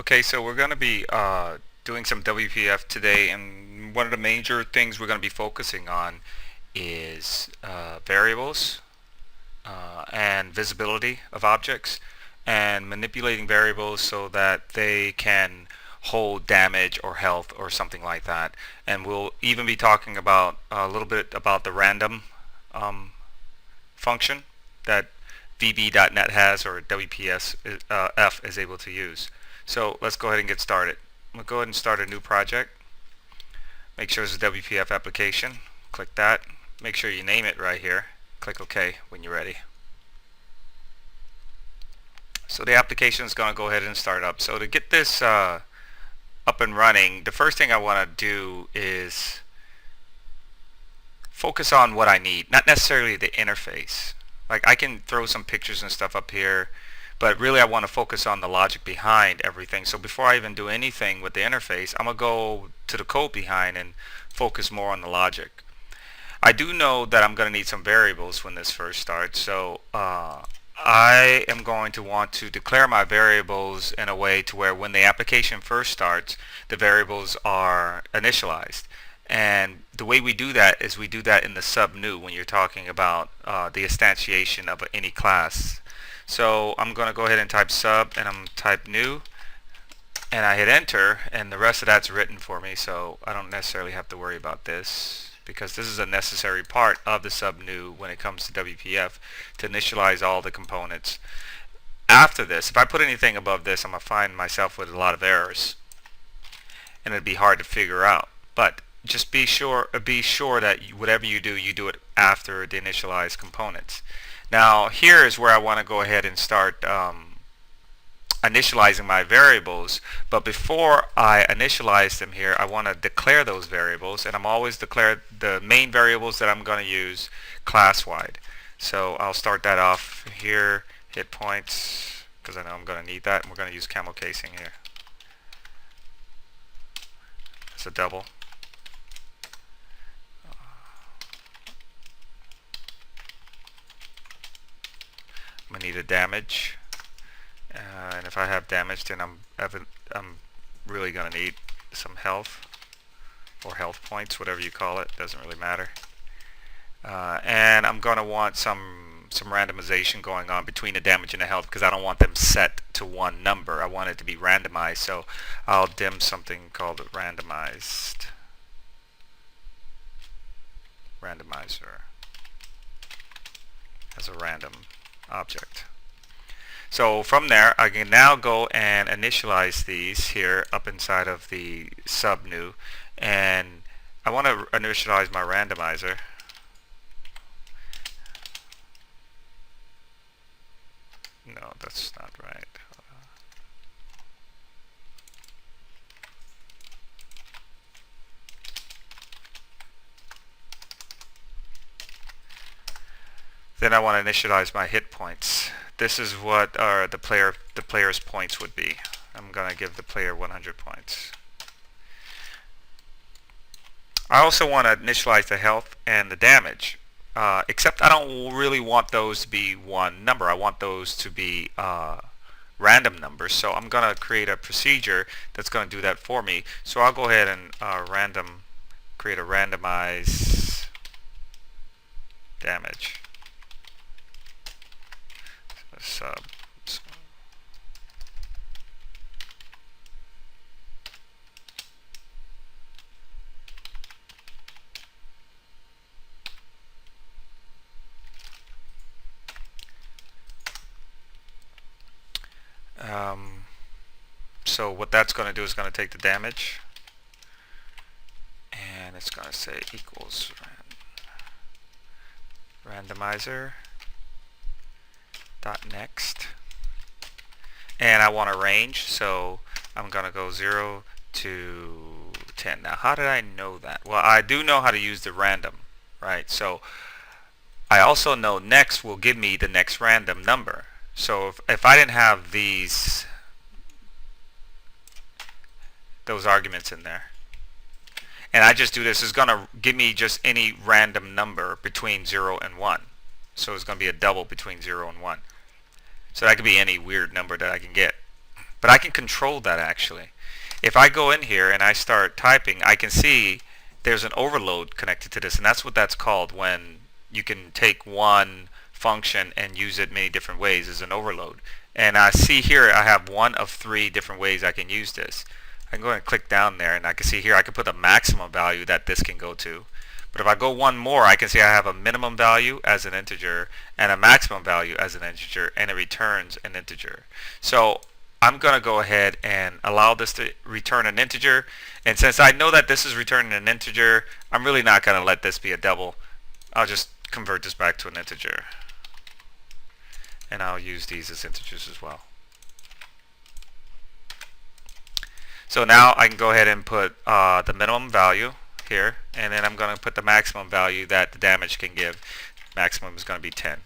Okay, so we're going to be doing some WPF today, and one of the major things we're going to be focusing on is variables and visibility of objects, and manipulating variables so that they can hold damage or health or something like that. And we'll even be talking about a little bit about the random um, function that VB.NET has, or WPF is able to use. So let's go ahead and get started. I'm going to go ahead and start a new project. Make sure it's a WPF application. Click that. Make sure you name it right here. Click OK when you're ready. So the application is going to go ahead and start up. So to get this up and running, the first thing I want to do is focus on what I need, not necessarily the interface. Like, I can throw some pictures and stuff up here, but really I want to focus on the logic behind everything. So before I even do anything with the interface, I'm going to go to the code behind and focus more on the logic. I do know that I'm going to need some variables when this first starts, so I am going to want to declare my variables in a way to where when the application first starts, the variables are initialized. And the way we do that is we do that in the sub new when you're talking about the instantiation of any class. So I'm going to go ahead and type sub, and I'm going to type new, and I hit enter, and the rest of that's written for me, so I don't necessarily have to worry about this, because this is a necessary part of the sub new when it comes to WPF, to initialize all the components. After this, if I put anything above this, I'm going to find myself with a lot of errors, and it'd be hard to figure out. But just be sure that whatever you do it after the initialized components. Now here is where I want to go ahead and start initializing my variables, but before I initialize them here, I want to declare those variables, and I'm always declare the main variables that I'm going to use class-wide. So I'll start that off here, hit points, because I know I'm going to need that, and we're going to use camel casing here. It's a double. I'm going to need a damage. And if I have damage, then I'm really going to need some health, or health points, whatever you call it, doesn't really matter. And I'm going to want some randomization going on between the damage and the health, because I don't want them set to one number. I want it to be randomized, so I'll dim something called randomizer as a random object. So from there, I can now go and initialize these here up inside of the sub new, and I want to initialize my randomizer. No, that's not right. Then I want to initialize my hit points. This is what the player's points would be. I'm going to give the player 100 points. I also want to initialize the health and the damage, except I don't really want those to be one number. I want those to be random numbers. So I'm going to create a procedure that's going to do that for me. So I'll go ahead and create a randomize damage. Sub. So what that's going to do is going to take the damage, and it's going to say equals randomizer dot next, and I want a range, so I'm going to go 0 to 10. Now how did I know that? Well, I do know how to use the random, right? So I also know next will give me the next random number. So if I didn't have those arguments in there, and I just do this, it's going to give me just any random number between 0 and 1. So it's going to be a double between 0 and 1. So that could be any weird number that I can get. but I can control that actually. If I go in here and I start typing, I can see there's an overload connected to this, and that's what that's called when you can take one function and use it many different ways as an overload. And I see here I have one of 3 different ways I can use this. I can go ahead and click down there, and I can see here I can put the maximum value that this can go to. But if I go one more, I can see I have a minimum value as an integer and a maximum value as an integer, and it returns an integer. So I'm going to go ahead and allow this to return an integer. And since I know that this is returning an integer, I'm really not going to let this be a double. I'll just convert this back to an integer. And I'll use these as integers as well. So now I can go ahead and put the minimum value here, and then I'm going to put the maximum value that the damage can give. Maximum is going to be 10.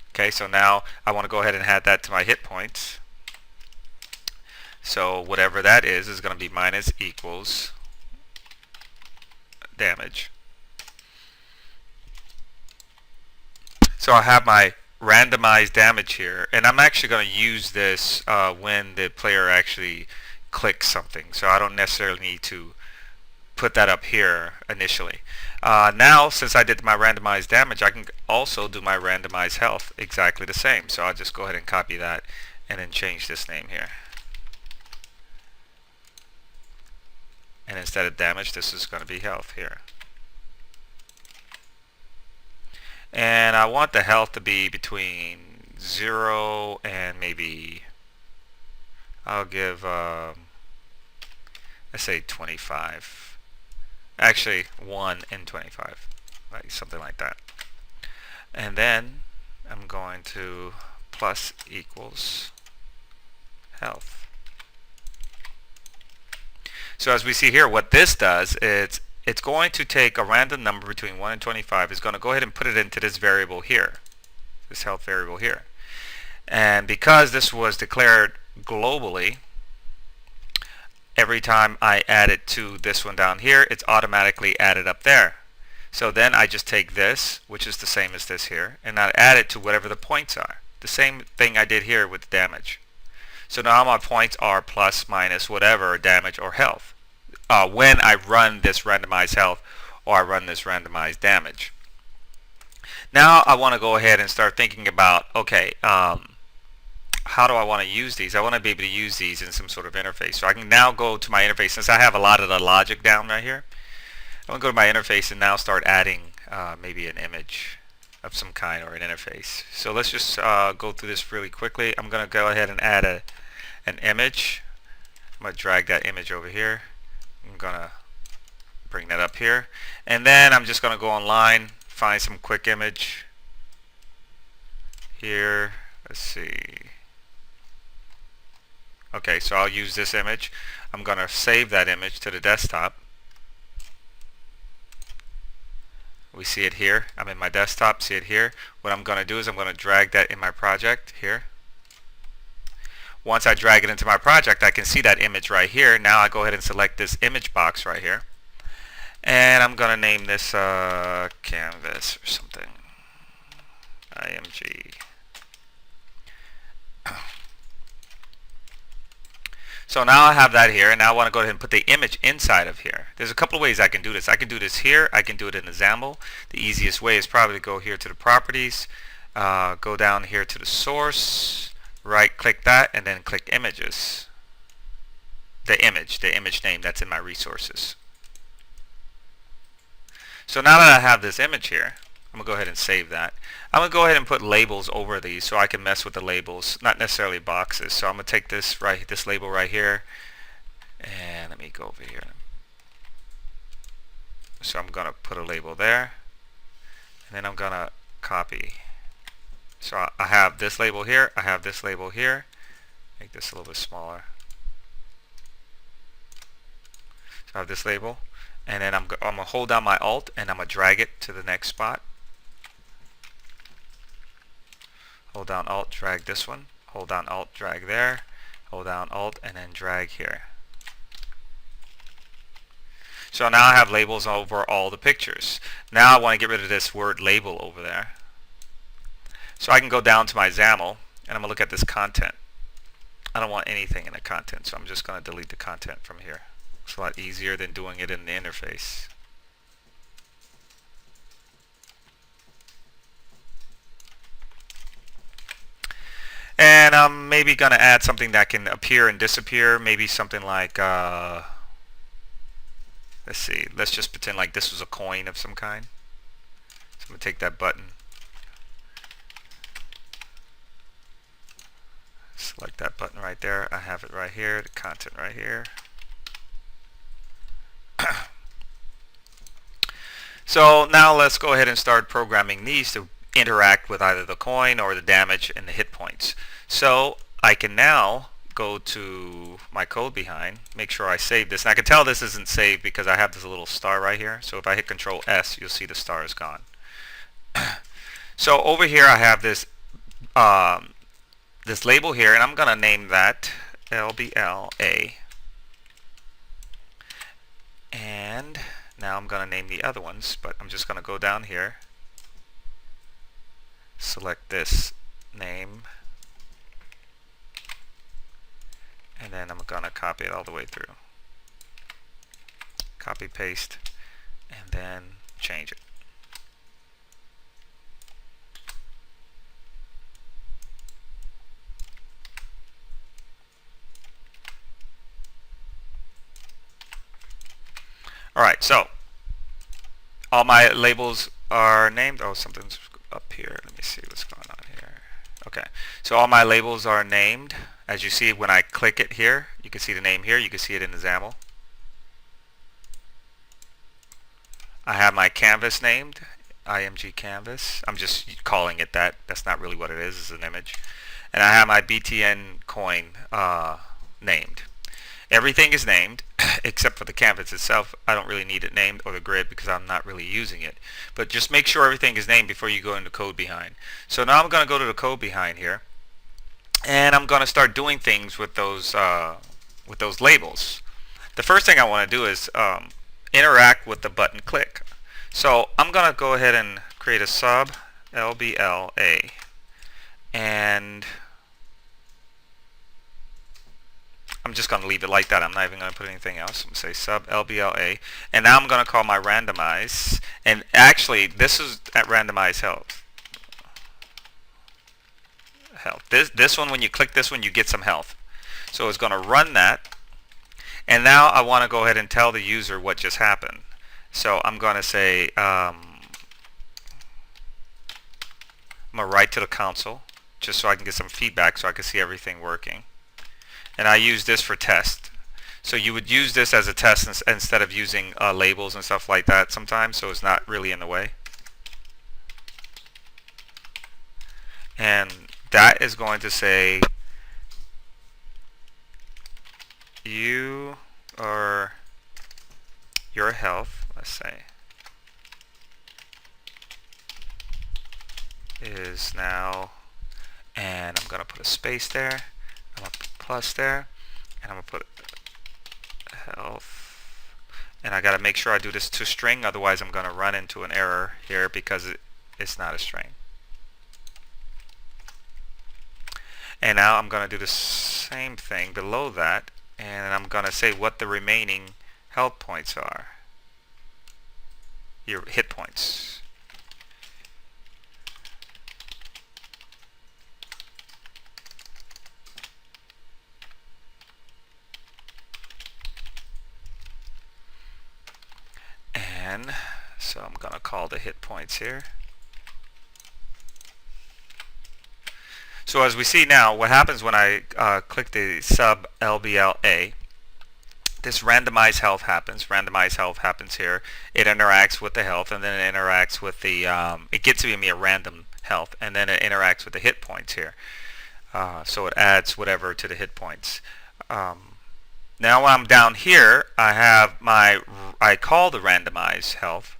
Okay, so now I want to go ahead and add that to my hit points. So whatever that is going to be minus equals damage. So I have my randomized damage here, and I'm actually going to use this when the player actually clicks something, so I don't necessarily need to put that up here initially. Now since I did my randomized damage, I can also do my randomized health exactly the same, so I'll just go ahead and copy that and then change this name here, and instead of damage this is going to be health here. And I want the health to be between 0 and maybe, I'll give, let's say 25. Actually, 1 and 25, like something like that. And then I'm going to plus equals health. So as we see here, what this does is it's going to take a random number between 1 and 25. It's going to go ahead and put it into this variable here, this health variable here. And because this was declared globally, every time I add it to this one down here, it's automatically added up there. So then I just take this, which is the same as this here, and I add it to whatever the points are. The same thing I did here with damage. So now my points are plus, minus, whatever, damage or health. When I run this randomized health or I run this randomized damage. Now I want to go ahead and start thinking about, okay, how do I want to use these? I want to be able to use these in some sort of interface. So I can now go to my interface. Since I have a lot of the logic down right here, I'm going to go to my interface and now start adding maybe an image of some kind or an interface. So let's just go through this really quickly. I'm going to go ahead and add an image. I'm going to drag that image over here. I'm going to bring that up here. And then I'm just going to go online, find some quick image here. Let's see. Okay, so I'll use this image. I'm going to save that image to the desktop. We see it here. I'm in my desktop, see it here. What I'm going to do is I'm going to drag that in my project here. Once I drag it into my project, I can see that image right here. Now I go ahead and select this image box right here. And I'm going to name this canvas or something. IMG. So now I have that here, and now I want to go ahead and put the image inside of here. There's a couple of ways I can do this. I can do this here. I can do it in the XAML. The easiest way is probably to go here to the properties, go down here to the source, right click that, and then click images. The image name that's in my resources. So now that I have this image here, I'm going to go ahead and save that. I'm going to go ahead and put labels over these so I can mess with the labels, not necessarily boxes. So I'm going to take this label right here, and let me go over here. So I'm going to put a label there, and then I'm going to copy. So I have this label here, I have this label here. Make this a little bit smaller. So I have this label, and then I'm going to hold down my Alt, and I'm going to drag it to the next spot. Hold down Alt, drag this one. Hold down Alt, drag there. Hold down Alt, and then drag here. So now I have labels over all the pictures. Now I want to get rid of this word label over there. So I can go down to my XAML, and I'm going to look at this content. I don't want anything in the content, so I'm just going to delete the content from here. It's a lot easier than doing it in the interface. And I'm maybe going to add something that can appear and disappear. Maybe something like, let's see, let's just pretend like this was a coin of some kind. So I'm going to take that button, select that button right there. I have it right here, the content right here. So now let's go ahead and start programming these to interact with either the coin or the damage and the hit points. So I can now go to my code behind, make sure I save this. And I can tell this isn't saved because I have this little star right here. So if I hit Control S, you'll see the star is gone. So over here I have this this label here, and I'm going to name that LBLA. And now I'm going to name the other ones, but I'm just going to go down here, select this name, and then I'm going to copy it all the way through. Copy, paste, and then change it. Alright, so all my labels are named. Oh, something's up here. Let me see what's going on here. Okay, so all my labels are named. As you see, when I click it here, you can see the name here. You can see it in the XAML. I have my canvas named, IMG canvas. I'm just calling it that. That's not really what it is. It's an image. And I have my BTN coin named. Everything is named except for the canvas itself. I don't really need it named, or the grid, because I'm not really using it. But just make sure everything is named before you go into code behind. So now I'm going to go to the code behind here, and I'm going to start doing things with those labels. The first thing I want to do is interact with the button click. So I'm going to go ahead and create a sub LBLA, and I'm just going to leave it like that. I'm not even going to put anything else. I'm going to say sub LBLA, and now I'm going to call my randomize, and actually this is at randomize health. This one, when you click this one, you get some health. So it's going to run that, and now I want to go ahead and tell the user what just happened. So I'm going to say I'm going to write to the console just so I can get some feedback, so I can see everything working. And I use this for test. So you would use this as a test instead of using labels and stuff like that sometimes, so it's not really in the way. And that is going to say you or your health, let's say, is now, and I'm going to put a space there, I'm going to put plus there, and I'm going to put health, and I got to make sure I do this to string, otherwise I'm going to run into an error here because it's not a string. And now I'm going to do the same thing below that, and I'm going to say what the remaining health points are, your hit points. And so I'm going to call the hit points here. So as we see now, what happens when I click the sub LBLA, this randomize health happens. Randomize health happens here. It interacts with the health, and then it interacts with the, it gets me a random health, and then it interacts with the hit points here. So it adds whatever to the hit points. Now when I'm down here, I have I call the randomize health,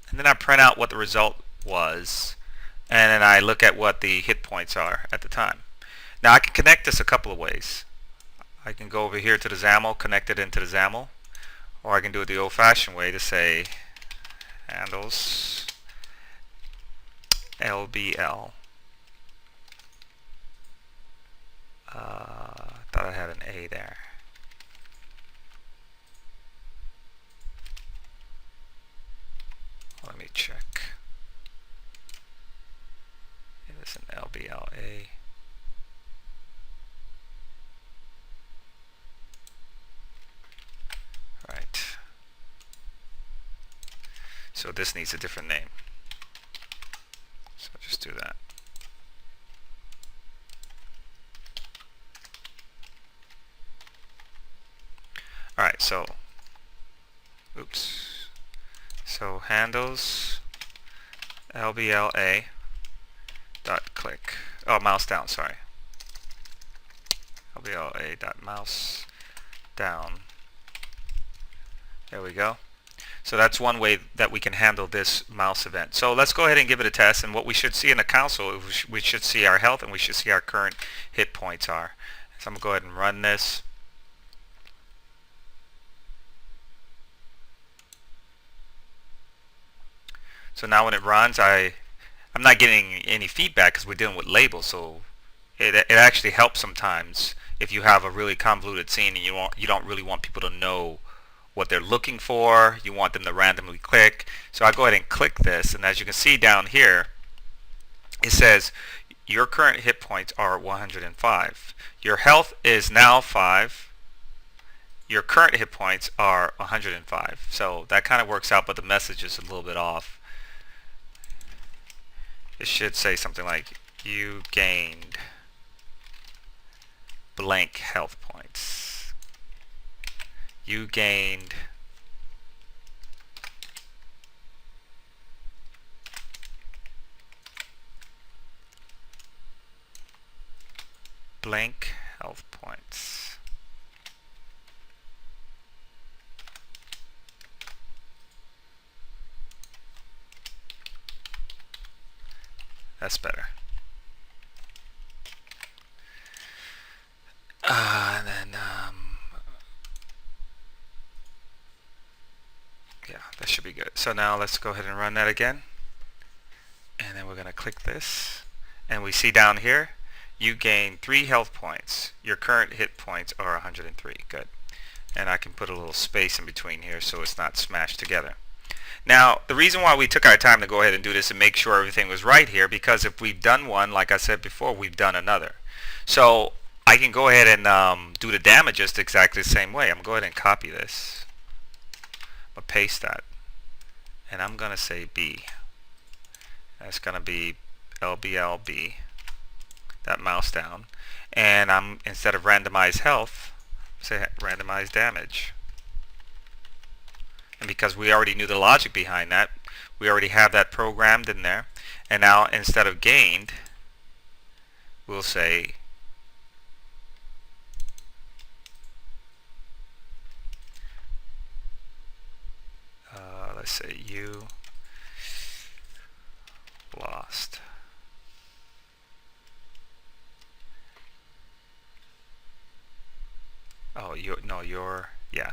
and then I print out what the result was, and then I look at what the hit points are at the time. Now I can connect this a couple of ways. I can go over here to the XAML, connect it into the XAML, or I can do it the old-fashioned way to say handles LBL Thought I had an A there. Let me check. It is an LBLA. Right. So this needs a different name. So I'll just do that. Alright, so oops. So handles LBLA dot click. Oh, mouse down, sorry. LBLA dot mouse down. There we go. So that's one way that we can handle this mouse event. So let's go ahead and give it a test, and what we should see in the console, we should see our health and we should see our current hit points are. So I'm going to go ahead and run this. So now when it runs, I'm not getting any feedback because we're dealing with labels. So it actually helps sometimes if you have a really convoluted scene and you don't really want people to know what they're looking for. You want them to randomly click. So I go ahead and click this, and as you can see down here, it says your current hit points are 105. Your health is now 5. Your current hit points are 105. So that kind of works out, but the message is a little bit off. It should say something like, you gained blank health points. You gained blank health points. That's better. And then, yeah, that should be good. So now let's go ahead and run that again. And then we're going to click this. And we see down here, you gain 3 health points. Your current hit points are 103. Good. And I can put a little space in between here so it's not smashed together. Now, the reason why we took our time to go ahead and do this and make sure everything was right here, because if we've done one, like I said before, we've done another. So I can go ahead and do the damage just exactly the same way. I'm going to go ahead and copy this. I'm going to paste that. And I'm going to say B. That's going to be LBLB. That mouse down. And I'm, instead of randomize health, say randomize damage. And because we already knew the logic behind that, we already have that programmed in there. And now instead of gained, we'll say let's say you lost. Oh, you're, yeah.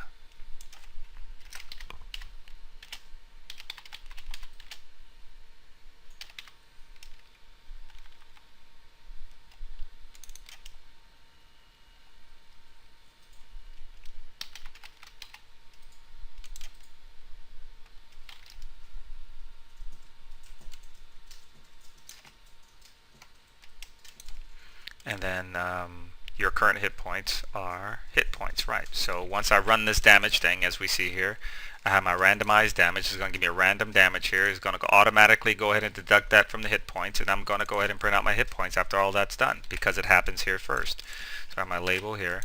And then your current hit points are hit points, right? So once I run this damage thing, as we see here, I have my randomized damage. It's going to give me a random damage here. It's going to automatically go ahead and deduct that from the hit points, and I'm going to go ahead and print out my hit points after all that's done, because it happens here first. So I have my label here,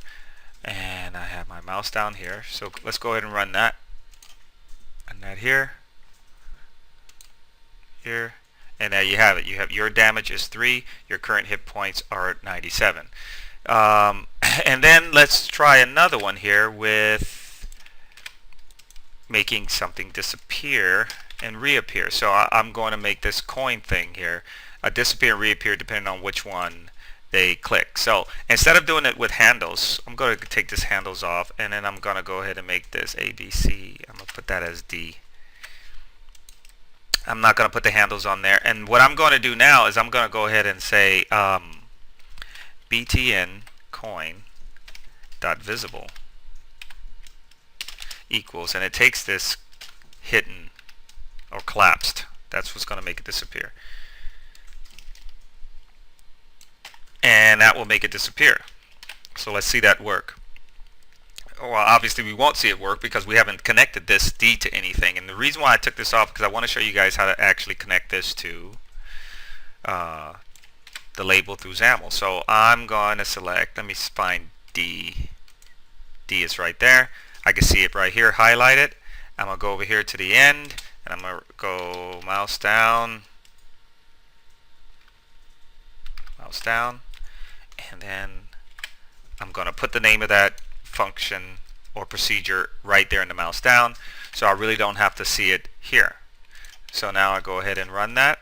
and I have my mouse down here. So let's go ahead and run that. And that here, here. And there you have it. You have your damage is 3. Your current hit points are 97. And then let's try another one here with making something disappear and reappear. So I'm going to make this coin thing here disappear and reappear depending on which one they click. So instead of doing it with handles, I'm going to take this handles off, and then I'm going to go ahead and make this ABC. I'm going to put that as D. I'm not going to put the handles on there. And what I'm going to do now is I'm going to go ahead and say BTN coin dot visible equals, and it takes this hidden or collapsed. That's what's going to make it disappear. And that will make it disappear. So let's see that work. Well, obviously we won't see it work because we haven't connected this D to anything. And the reason why I took this off because I want to show you guys how to actually connect this to the label through XAML. So I'm going to select, let me find D. D is right there. I can see it right here, highlight it. I'm going to go over here to the end, and I'm going to go mouse down, and then I'm going to put the name of that function or procedure right there in the mouse down, so I really don't have to see it here. So now I go ahead and run that.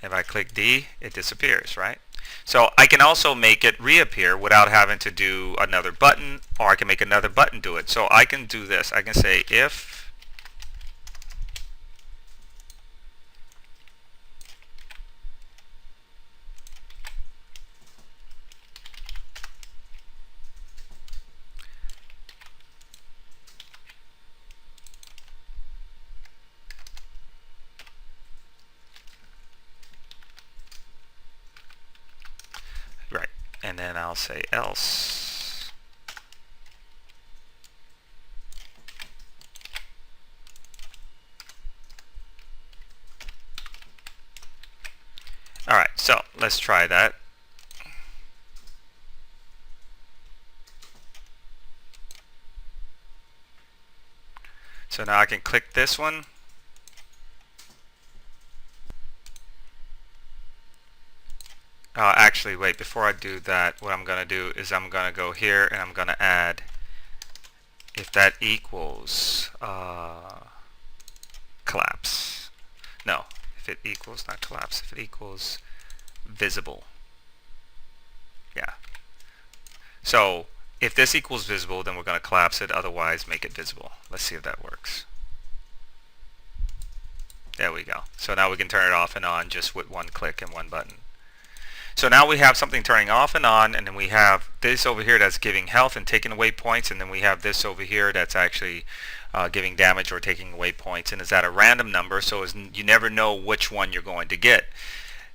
If I click D, it disappears, right? So I can also make it reappear without having to do another button, or I can make another button do it. So I can do this. I can say if right, and then I'll say else. Alright, so let's try that. So now I can click this one. Actually, wait, before I do that, what I'm going to do is I'm going to go here and I'm going to add if that equals collapse. No, if it equals, not collapse, if it equals visible. Yeah. So if this equals visible, then we're going to collapse it, otherwise make it visible. Let's see if that works. There we go. So now we can turn it off and on just with one click and one button. So now we have something turning off and on, and then we have this over here that's giving health and taking away points, and then we have this over here that's actually giving damage or taking away points, and is at a random number, so you never know which one you're going to get.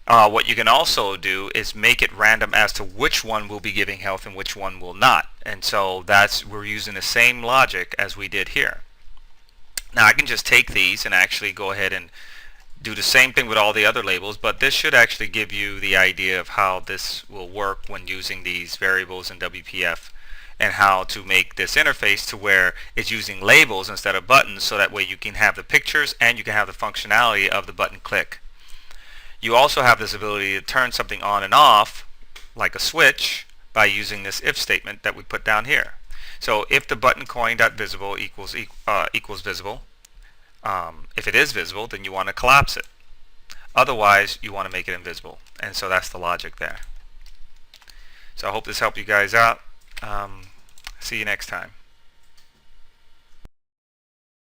What you can also do is make it random as to which one will be giving health and which one will not, and so we're using the same logic as we did here. Now I can just take these and actually go ahead and do the same thing with all the other labels, but this should actually give you the idea of how this will work when using these variables in WPF, and how to make this interface to where it's using labels instead of buttons, so that way you can have the pictures and you can have the functionality of the button click. You also have this ability to turn something on and off like a switch by using this if statement that we put down here. So if the button coin.visible equals visible, if it is visible, then you want to collapse it. Otherwise, you want to make it invisible. And so that's the logic there. So I hope this helped you guys out. See you next time.